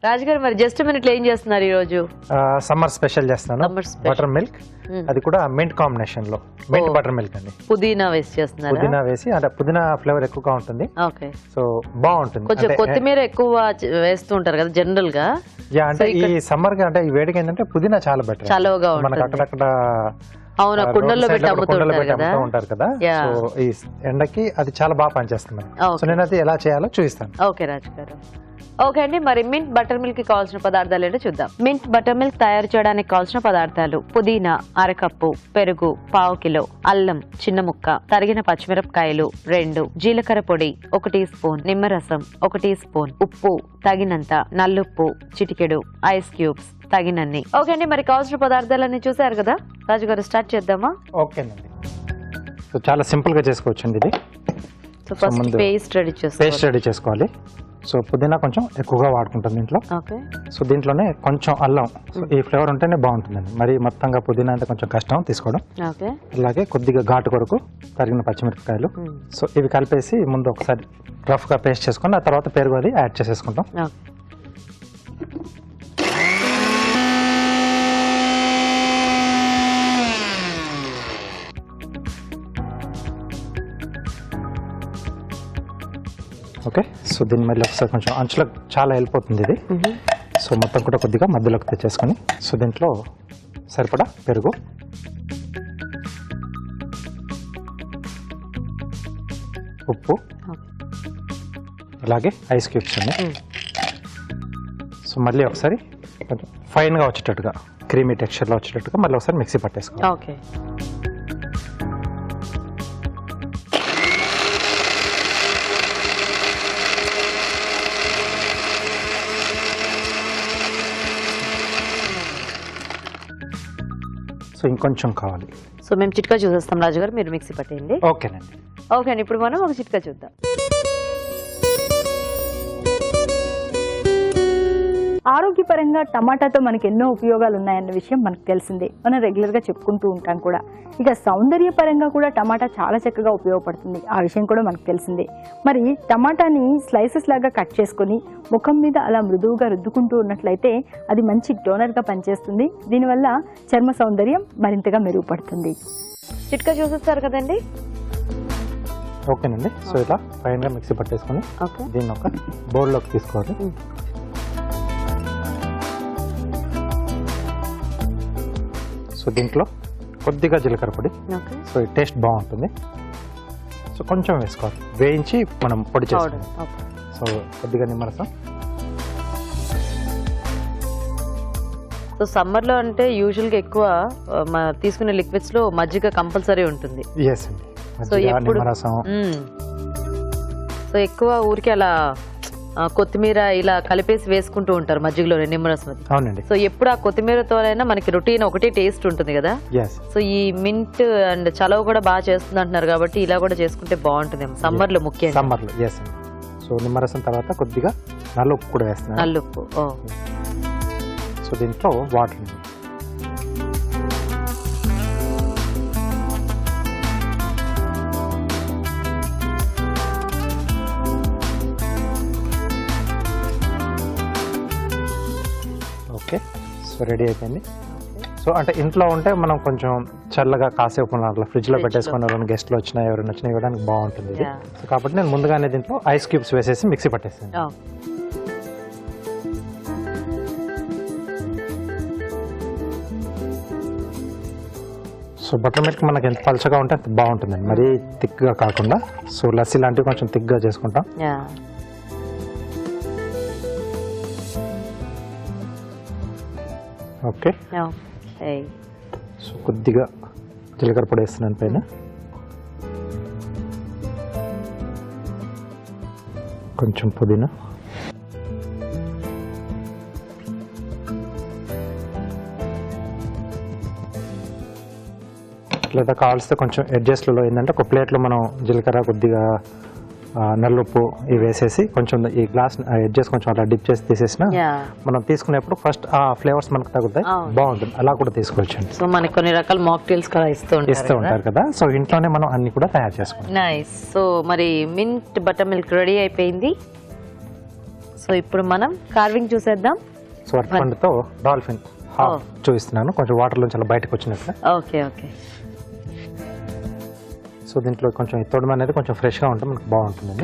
రాజుగారు మరి జస్ట్ మినిట్లో ఏం చేస్తున్నారు ఈ రోజు? సమ్మర్ స్పెషల్ చేస్తున్నాను, బటర్ మిల్క్, అది కూడా మింట్ కాంబినేషన్ లో. మింట్ బటర్ మిల్క్ అండి. పుదీనా వేసి చేస్తున్నారు? పుదీనా వేసి, అంటే పుదీనా ఫ్లేవర్ ఎక్కువగా ఉంటుంది. ఓకే, సో బాగుంటుంది. కొంచెం కొత్తిమీర ఎక్కువ వేస్తూ ఉంటారు కదా జనరల్ గా. అంటే ఈ సమ్మర్ కి, అంటే ఈ వేడికి ఏంటంటే పుదీనా చాలా బెటర్. చలవగా మనకు అక్కడక్కడ అవును కుండల్లో పెట్టి అమ్ముతూ ఉంటారు కదా. సో ఈ ఎండకి అది చాలా బాగా పనిచేస్తుంది. సో నేను అది ఎలా చేయాలో చూపిస్తాను. ఓకే రాజు గారు. ఓకే అండి, మరి మింట్ బటర్ మిల్క్ కి కావాల్సిన పదార్థాలు ఏంటో చూద్దాం. మింట్ బటర్ మిల్క్ తయారు చేయడానికి కావాల్సిన పదార్థాలు: పుదీనా అరకప్పు, పెరుగు పావు కిలో, అల్లం చిన్న ముక్క, తరిగిన పచ్చిమిరపకాయలు 2, జీలకర్ర పొడి 1 టీ స్పూన్, నిమ్మరసం 1 టీ స్పూన్, ఉప్పు తగినంత, నల్లుప్పు చిటికెడు, ఐస్ క్యూబ్స్ తగినన్ని. ఓకే అండి, మరి కావాల్సిన పదార్థాలన్నీ చూసారు కదా రాజు గారు, స్టార్ట్ చేద్దామా? ఓకేనండి. సో చాలా సింపుల్ గా చేసుకోవచ్చండి ఇది. సో ఫస్ట్ పేస్ట్ రెడీ చేసుకోవాలి. సో పుదీనా కొంచెం ఎక్కువగా వాడుకుంటాం దీంట్లో. సో దీంట్లోనే కొంచెం అల్లం, ఈ ఫ్లేవర్ ఉంటేనే బాగుంటుందండి. మరి మొత్తంగా పుదీనా అంటే కొంచెం కష్టం తీసుకోవడం. అలాగే కొద్దిగా ఘాటు కొరకు తరిగిన పచ్చిమిరపకాయలు. సో ఇవి కలిపేసి ముందు ఒకసారి రఫ్ గా పేస్ట్ చేసుకొని ఆ తర్వాత పెరుగు అది యాడ్ చేసేసుకుంటాం. ఓకే, సో దీన్ని మళ్ళీ ఒకసారి కొంచెం అంచులకు చాలా వెళ్ళిపోతుంది ఇది. సో మొత్తం కూడా కొద్దిగా మధ్యలోకి తెచ్చేసుకొని, సో దీంట్లో సరిపడా పెరుగు, ఉప్పు, అలాగే ఐస్ క్యూబ్స్ ఉన్నాయి. సో మళ్ళీ ఒకసారి కొంచెం ఫైన్గా వచ్చేటట్టుగా, క్రీమీ టెక్స్చర్లో వచ్చేటట్టుగా మళ్ళీ ఒకసారి మిక్సీ పట్టేసుకోవాలి. ఓకే, సో ఇంకొంచెం కావాలి. సో మేము చిట్కా చూసేస్తాం రాజు గారు, మీరు మిక్సీ పట్టేయండి. ఓకేనండి. ఓకే అండి, ఇప్పుడు మనం ఒక చిట్కా చూద్దాం. ఆరోగ్యపరంగా టమాటాతో మనకి ఎన్నో ఉపయోగాలు ఉన్నాయన్న విషయం మనకు తెలిసిందే, మనం రెగ్యులర్గా చెప్పుకుంటూ ఉంటాం కూడా. ఇక సౌందర్యపరంగా కూడా టమాటా చాలా చక్కగా ఉపయోగపడుతుంది, ఆ విషయం కూడా మనకు తెలిసిందే. మరి టమాటాని స్లైసెస్ లాగా కట్ చేసుకొని ముఖం మీద అలా మృదువుగా రుద్దుకుంటూ ఉన్నట్లయితే అది మంచి టోనర్గా పనిచేస్తుంది. దీనివల్ల చర్మ సౌందర్యం మరింతగా మెరుగుపడుతుంది. చిట్కా చూసేస్తారు కదండి. ఓకేనండి. సో ఇలా ఫైన్గా మిక్సీ పట్టేసుకొని దీన్ని ఒక బౌల్లోకి తీసుకోవాలి. సో దీంట్లో కొద్దిగా జీలకర్ర పొడి, సో ఈ టేస్ట్ బాగుంటుంది. సో కొంచెం వేసుకోవాలి, వేయించి మనం పొడి చేసుకోవాలి. సో కొద్దిగా నిమ్మరసం. సో సమ్మర్ లో అంటే యూజువల్ గా ఎక్కువ తీసుకునే లిక్విడ్స్ లో మజ్జిగ కంపల్సరీ ఉంటుంది. సో ఎక్కువ ఊరికి అలా కొత్తిమీర ఇలా కలిపేసి వేసుకుంటూ ఉంటారు మజ్జిగలో నిమ్మరసం. అవునండి. సో ఎప్పుడు ఆ కొత్తిమీరతో అయినా మనకి రొటీన్ ఒకటి టేస్ట్ ఉంటుంది కదా. సో ఈ మింట్ అండ్ చలవ కూడా బాగా చేస్తుంది అంటున్నారు కాబట్టి ఇలా కూడా చేసుకుంటే బాగుంటుంది సమ్మర్ లో, ముఖ్యంగా సమ్మర్ లో. సో నిమ్మరసం తర్వాత కొద్దిగా నల్లుప్పు కూడా వేస్తున్నాను. నల్లుప్పు. సో దీంట్లో వాటర్. ఓకే, సో రెడీ అయిపోయింది. సో అంటే ఇంట్లో ఉంటే మనం కొంచెం చల్లగా కాసేపు అట్లా ఫ్రిడ్జ్ లో పెట్టేసుకుని ఎవరైనా గెస్ట్లు వచ్చినా ఎవరైనా వచ్చినా ఇవ్వడానికి బాగుంటుంది. సో కాబట్టి నేను ముందుగానే దీంట్లో ఐస్ క్యూబ్స్ వేసేసి మిక్సీ పట్టేస్తాను. సో బటర్ మిల్క్ మనకి ఎంత పలుచగా ఉంటే అంత బాగుంటుందండి, మరీ థిక్గా కాకుండా. సో లస్సీ లాంటివి కొంచెం థిక్గా చేసుకుంటాం. ఓకే, సో కొద్దిగా జీలకర్ర పొడి వేస్తున్నాను పైన. కొంచెం పుదీనా, లేదా కావాల్సితే కొంచెం అడ్జస్ట్లో ఏంటంటే ఒక ప్లేట్లో మనం జీలకర్ర కొద్దిగా నల్లుప్పు ఇవి వేసేసి కొంచెం ఈ గ్లాస్ ఎడ్జెస్ కొంచెం అలా డిప్ చేసి తీసేసిన మనం తీసుకునేప్పుడు ఫస్ట్ ఆ ఫ్లేవర్స్ మనకు తగ్గుతాయి, బాగుంటుంది. అలా కూడా తీసుకోవచ్చండి. సో మనకి కొన్ని రకాల మాక్టైల్స్ కూడా ఇస్తూ ఉంటారు కదా, సో ఇంట్లోనే మనం అన్ని కూడా తయారు చేసుకుంటాం. నైస్. సో మరి మింట్ బటర్ మిల్క్ రెడీ అయిపోయింది. సో ఇప్పుడు మనం కార్వింగ్ చూసేద్దాం. సో అరటిపండుతో డాల్ఫిన్ చూపిస్తున్నాను, కొంచెం వాటర్ నుంచి అలా బయటకు వచ్చినట్లు. Okay okay. సో దీంట్లో కొంచెం తొడుము అనేది కొంచెం ఫ్రెష్గా ఉంటే మనకు బాగుంటుంది.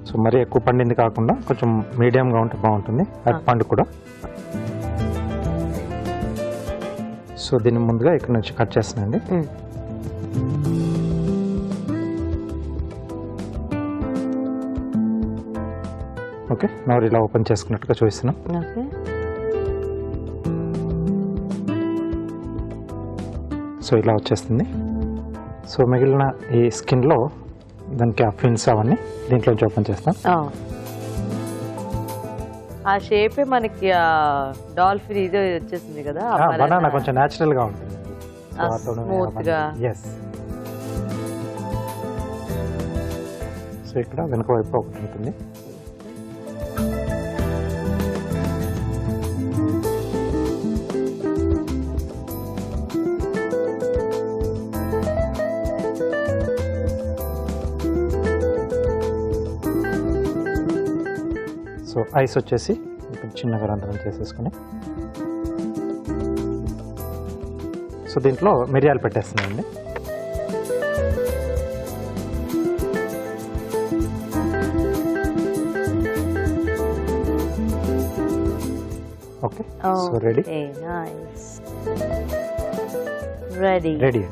సో మరీ ఎక్కువ పండింది కాకుండా కొంచెం మీడియంగా ఉంటే బాగుంటుంది అరటిపండు కూడా. సో దీన్ని ముందుగా ఇక్కడ నుంచి కట్ చేస్తున్నాండి. ఓకే, నోరు ఇలా ఓపెన్ చేసుకున్నట్టుగా చూపిస్తున్నాం. సో ఇలా వచ్చేస్తుంది. సో మిగిలిన ఈ స్కిన్లో దానికి ఆ ఫిన్స్ అవన్నీ దీంట్లోంచి ఓపెన్ చేస్తాం. ఆ షేప్ మనకి డాల్ఫిన్ ఇది వచ్చేసింది కదా, బనానా కొంచెం న్యాచురల్ గా ఉంటుంది, స్మూత్ గా. సో ఇక్కడ వెనుక వైపు ఒకటి ఉంటుంది. సో ఐస్ వచ్చేసి ఇప్పుడు చిన్నగా రంధ్రం చేసేసుకుని, సో దీంట్లో మిరియాలు పెట్టేస్తున్నాయండి. ఓకే, సో రెడీ అండి.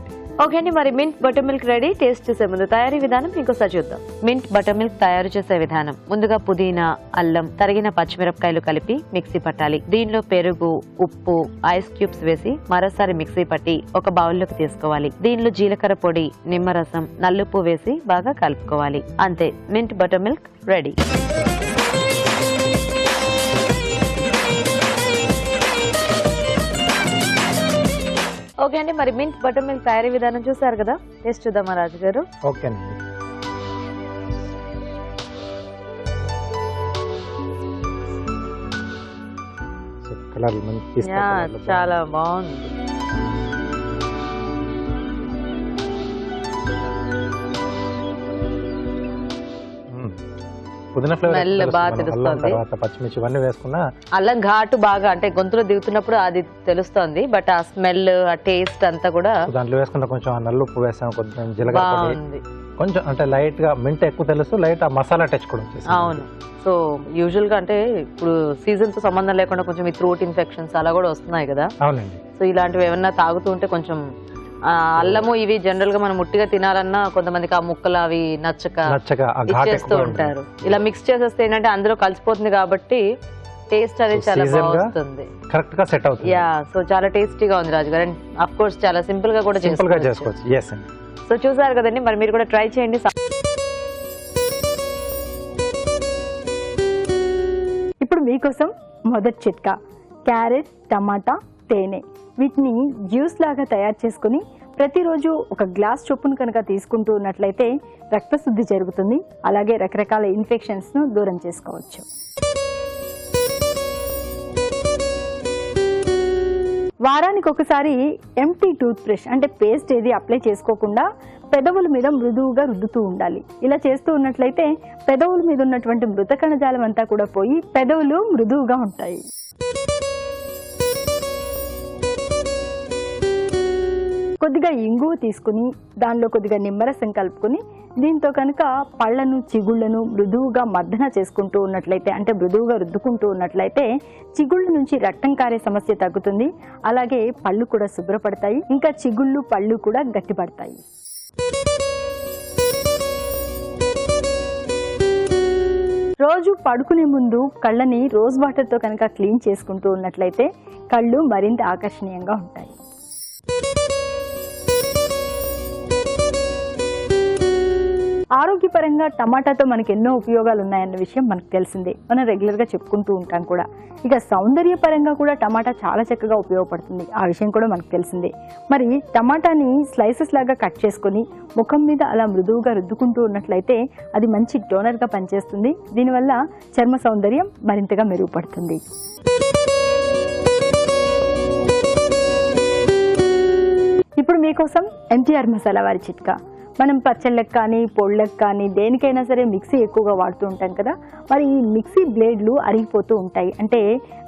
ఓకే అండి, మరి mint butter milk ready. Taste చేసే ముందు తయారీ విధానం ఇంకోసారి చూద్దాం. మింట్ బటర్ మిల్క్ తయారు చేసే విధానం: ముందుగా పుదీనా, అల్లం, తరిగిన పచ్చిమిరపకాయలు కలిపి మిక్సీ పట్టాలి. దీనిలో పెరుగు, ఉప్పు, ఐస్ క్యూబ్స్ వేసి మరోసారి మిక్సీ పట్టి ఒక బౌల్లోకి తీసుకోవాలి. దీనిలో జీలకర్ర పొడి, నిమ్మరసం, నల్లుప్పు వేసి బాగా కలుపుకోవాలి. అంతే, mint butter milk ready. Okay అండి, మరి మింట్ బటర్ మిల్క్ తయారీ విధానం చూసారు కదా, టేస్ట్ చూద్దామా రాజు గారు? ఓకే అండి. చాలా బాగుంది. పుదీనా ఫ్లేవర్ బాగా తెలుస్తుంది. పచ్చిమిర్చి ఇవన్నీ వేసుకున్నా అల్లం ఘాటు బాగా అంటే గొంతులో దిగుతున్నప్పుడు అది తెలుస్తుంది. బట్ ఆ స్మెల్, ఆ టేస్ట్ అంతా కూడా దాంట్లో వేసుకున్న కొంచెం నల్లుప్పు వేసాం, కొంచెం జీలకర్ర, కొంచెం అంటే లైట్ గా మింట్ ఎక్కువ తెలుసు, లైట్ ఆ మసాలా టచ్ కూడా వచ్చేసి. అవును. సో యూజువల్ గా అంటే ఇప్పుడు సీజన్ తో సంబంధం లేకుండా కొంచెం ఈ థ్రోట్ ఇన్ఫెక్షన్స్ అలా కూడా వస్తున్నాయి కదా. అవునండి. సో ఇలాంటివి ఏమన్నా తాగుతూ ఉంటే కొంచెం అల్లము ఇవి జనరల్ గా మనం ముట్టిగా తినాలన్నా కొంతమందికి ఆ ముక్కలు అవి నచ్చక ఇచ్చేస్తూ ఉంటారు. ఇలా మిక్స్ చేసేస్తే ఏంటంటే అందులో కలిసిపోతుంది కాబట్టి టేస్ట్ అనేది చాలా బాగుంటుంది, కరెక్ట్ గా సెట్ అవుతుంది. యా, సో చాలా టేస్టీగా ఉంది రాజు గారు. అండ్ ఆఫ్ కోర్స్ చాలా సింపుల్ గా కూడా చేసుకోవచ్చు. yes అండి. సో చూసారు కదండి, మరి మీరు కూడా ట్రై చేయండి. ఇప్పుడు మీకోసం మొదటి చిట్కా: క్యారెట్, టమాటా, తేనె వీటిని జ్యూస్ లాగా తయారు చేసుకుని ప్రతిరోజు ఒక గ్లాస్ చొప్పున కనుక తీసుకుంటూ ఉన్నట్లయితే రక్తశుద్ధి జరుగుతుంది. అలాగే రకరకాల ఇన్ఫెక్షన్స్ను దూరం చేసుకోవచ్చు. వారానికి ఒకసారి ఎంటీ టూత్ బ్రష్ అంటే పేస్ట్ ఏది అప్లై చేసుకోకుండా పెదవుల మీద మృదువుగా రుద్దుతూ ఉండాలి. ఇలా చేస్తూ ఉన్నట్లయితే పెదవుల మీద ఉన్నటువంటి మృత కణజాలం అంతా కూడా పోయి పెదవులు మృదువుగా ఉంటాయి. కొద్దిగా ఇంగువ తీసుకుని దానిలో కొద్దిగా నిమ్మరసం కలుపుకొని దీంతో కనుక పళ్ళను, చిగుళ్లను మృదువుగా మర్దన చేసుకుంటూ ఉన్నట్లయితే, అంటే మృదువుగా రుద్దుకుంటూ ఉన్నట్లయితే చిగుళ్ళ నుంచి రక్తం కారే సమస్య తగ్గుతుంది. అలాగే పళ్ళు కూడా శుభ్రపడతాయి, ఇంకా చిగుళ్ళు, పళ్ళు కూడా గట్టిపడతాయి. రోజు పడుకునే ముందు కళ్ళని రోజ్ వాటర్తో కనుక క్లీన్ చేసుకుంటూ ఉన్నట్లయితే కళ్ళు మరింత ఆకర్షణీయంగా ఉంటాయి. ఆరోగ్యపరంగా టమాటాతో మనకి ఎన్నో ఉపయోగాలు ఉన్నాయన్న విషయం మనకు తెలిసిందే, మనం రెగ్యులర్గా చెప్పుకుంటూ ఉంటాం కూడా. ఇక సౌందర్యపరంగా కూడా టమాటా చాలా చక్కగా ఉపయోగపడుతుంది, ఆ విషయం కూడా మనకు తెలిసిందే. మరి టమాటాని స్లైసెస్ లాగా కట్ చేసుకొని ముఖం మీద అలా మృదువుగా రుద్దుకుంటూ ఉన్నట్లయితే అది మంచి టోనర్గా పనిచేస్తుంది. దీనివల్ల చర్మ సౌందర్యం మరింతగా మెరుగుపడుతుంది. ఇప్పుడు మీకోసం ఎన్టీఆర్ మసాలా వారి చిట్కా. మనం పచ్చళ్ళకి కానీ పొళ్ళకి కానీ దేనికైనా సరే మిక్సీ ఎక్కువగా వాడుతూ ఉంటాం కదా. మరి ఈ మిక్సీ బ్లేడ్లు అరిగిపోతూ ఉంటాయి, అంటే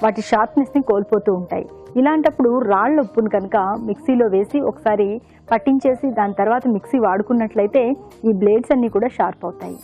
వాటి షార్ప్నెస్ని కోల్పోతూ ఉంటాయి. ఇలాంటప్పుడు రాళ్ళ ఉప్పును కనుక మిక్సీలో వేసి ఒకసారి పట్టించేసి దాని తర్వాత మిక్సీ వాడుకున్నట్లయితే ఈ బ్లేడ్స్ అన్నీ కూడా షార్ప్ అవుతాయి.